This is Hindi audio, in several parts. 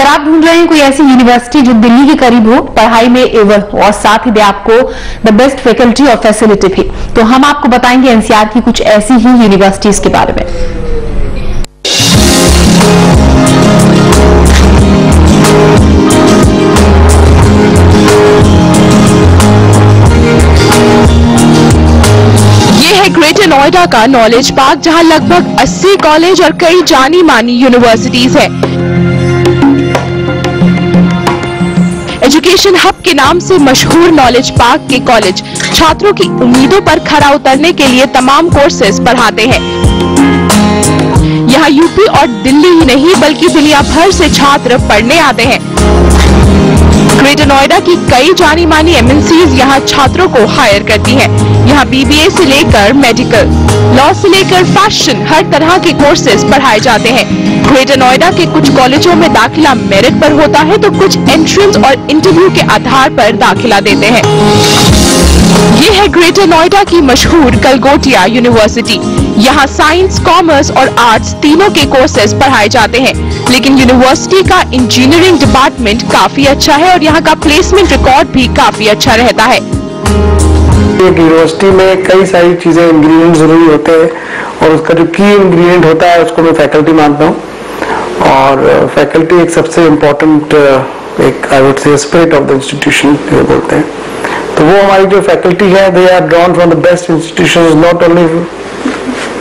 अगर आप ढूंढ रहे हैं कोई ऐसी यूनिवर्सिटी जो दिल्ली के करीब हो, पढ़ाई में एवं और साथ ही दे आपको द बेस्ट फैकल्टी और फैसिलिटी भी, तो हम आपको बताएंगे एनसीआर की कुछ ऐसी ही यूनिवर्सिटीज के बारे में। ग्रेटर नोएडा का नॉलेज पार्क, जहां लगभग 80 कॉलेज और कई जानी मानी यूनिवर्सिटीज हैं। एजुकेशन हब के नाम से मशहूर नॉलेज पार्क के कॉलेज छात्रों की उम्मीदों पर खरा उतरने के लिए तमाम कोर्सेज पढ़ाते हैं। यहाँ यूपी और दिल्ली ही नहीं बल्कि दुनिया भर से छात्र पढ़ने आते हैं। ग्रेटर नोएडा की कई जानी मानी एमएनसीज यहाँ छात्रों को हायर करती हैं। यहाँ बीबीए से लेकर मेडिकल, लॉ से लेकर फैशन, हर तरह के कोर्सेज पढ़ाए जाते हैं। ग्रेटर नोएडा के कुछ कॉलेजों में दाखिला मेरिट पर होता है तो कुछ एंट्रेंस और इंटरव्यू के आधार पर दाखिला देते हैं। ये है ग्रेटर नोएडा की मशहूर गलगोटिया यूनिवर्सिटी। यहाँ साइंस, कॉमर्स और आर्ट्स तीनों के कोर्सेज पढ़ाए जाते हैं, लेकिन यूनिवर्सिटी का इंजीनियरिंग डिपार्टमेंट काफी अच्छा है और यहाँ का प्लेसमेंट रिकॉर्ड भी काफी अच्छा रहता है। यूनिवर्सिटी में कई सारी चीजें, इंग्रेडिएंट जरूरी होते हैं और उसका जो की इंग्रेडिएंट होता है उसको मैं फैकल्टी मानता हूँ। और फैकल्टी एक सबसे इम्पोर्टेंट एक I would say spirit of the institution बोलते हैं। तो वो हमारी जो फैकल्टी है, they are drawn from the best institutions, not only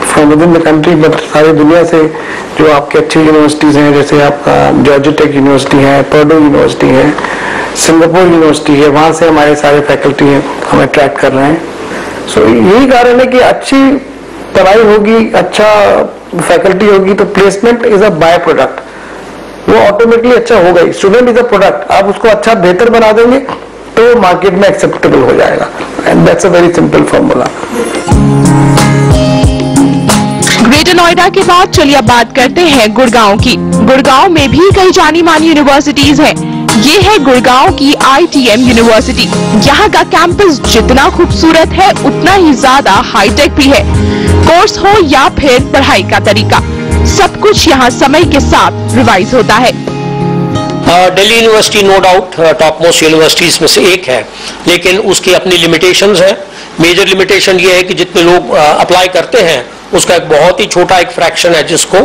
from within the country but सारी दुनिया से जो आपके अच्छी यूनिवर्सिटीज हैं, जैसे आपका जॉर्जिया टेक यूनिवर्सिटी है, पर्डू यूनिवर्सिटी है, सिंगापुर यूनिवर्सिटी है, वहाँ से हमारे सारे फैकल्टी हैं हमें अट्रैक्ट कर रहे हैं। सो यही कारण है कि अच्छी पढ़ाई होगी, अच्छा फैकल्टी होगी तो placement is a by product, वो ऑटोमेटिकली अच्छा होगा ही। स्टूडेंट इज अ प्रोडक्ट, आप उसको अच्छा बेहतर बना देंगे तो मार्केट में एक्सेप्टेबल हो जाएगा, and that's a very simple formula. Greater Noida के बाद चलिए अब बात करते हैं गुड़गांव की। गुड़गांव में भी कई जानी मानी यूनिवर्सिटीज हैं। ये है गुड़गांव की ITM यूनिवर्सिटी। यहाँ का कैंपस जितना खूबसूरत है उतना ही ज्यादा हाईटेक भी है। कोर्स हो या फिर पढ़ाई का तरीका, सब कुछ यहाँ समय के साथ रिवाइज होता है। Delhi university no doubt top most universities में से एक है, लेकिन उसकी अपनी लिमिटेशंस हैं। मेजर लिमिटेशन ये है कि जितने लोग अप्लाई करते हैं उसका एक बहुत ही छोटा एक फ्रैक्शन है जिसको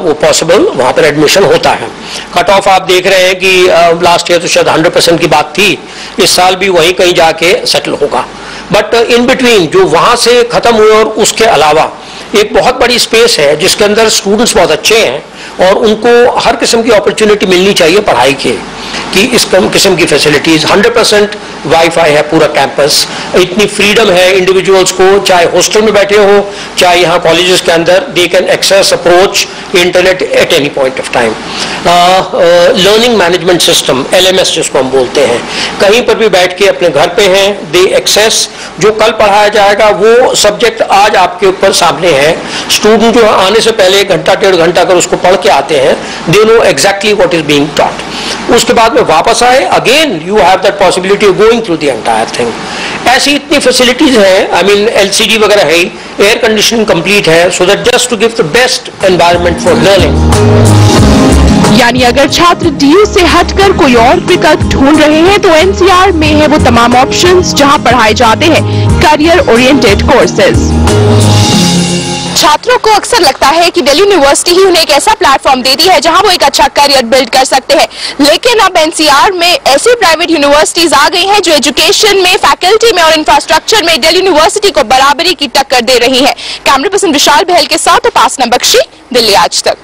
वो पॉसिबल वहाँ पर एडमिशन होता है। कट ऑफ आप देख रहे हैं कि लास्ट ईयर तो शायद 100% की बात थी, इस साल भी वहीं कहीं जाके सेटल होगा। बट इन बिटवीन जो वहाँ से खत्म हुए और उसके अलावा एक बहुत बड़ी स्पेस है जिसके अंदर स्टूडेंट्स बहुत अच्छे हैं और उनको हर किस्म की अपॉर्चुनिटी मिलनी चाहिए पढ़ाई की, कि इस किस्म की फैसिलिटीज 100% वाईफाई है पूरा कैंपस, इतनी फ्रीडम है इंडिविजुअल्स को, चाहे हॉस्टल में बैठे हो चाहे यहाँ कॉलेजेस के अंदर, they can access approach internet at any point of time. Learning management system LMS जिसको हम बोलते हैं, कहीं पर भी बैठ के अपने घर पे हैं, दे एक्सेस जो कल पढ़ाया जाएगा वो सब्जेक्ट आज आपके ऊपर सामने है। स्टूडेंट जो आने से पहले 1 घंटा 1.5 घंटा अगर उसको पढ़ के आते हैं, they know exactly what is being taught. उसके बाद में वापस आए, again you have that possibility of going through the entire thing. ऐसी इतनी फैसिलिटीज हैं, आई मीन LCD वगैरह है, एयर कंडीशनिंग कंप्लीट है, so that just to give the best environment for learning. यानी अगर छात्र DU से हटकर कोई और विकल्प ढूंढ रहे हैं तो NCR में है वो तमाम ऑप्शंस जहां पढ़ाए जाते हैं करियर ओरिएंटेड कोर्सेज। छात्रों को अक्सर लगता है कि दिल्ली यूनिवर्सिटी ही उन्हें एक ऐसा प्लेटफॉर्म देती है जहां वो एक अच्छा करियर बिल्ड कर सकते हैं, लेकिन अब NCR में ऐसी प्राइवेट यूनिवर्सिटीज आ गई हैं जो एजुकेशन में, फैकल्टी में और इंफ्रास्ट्रक्चर में दिल्ली यूनिवर्सिटी को बराबरी की टक्कर दे रही है। कैमरा पर्सन विशाल बहल के साथ उपासना बख्शी, दिल्ली आज तक।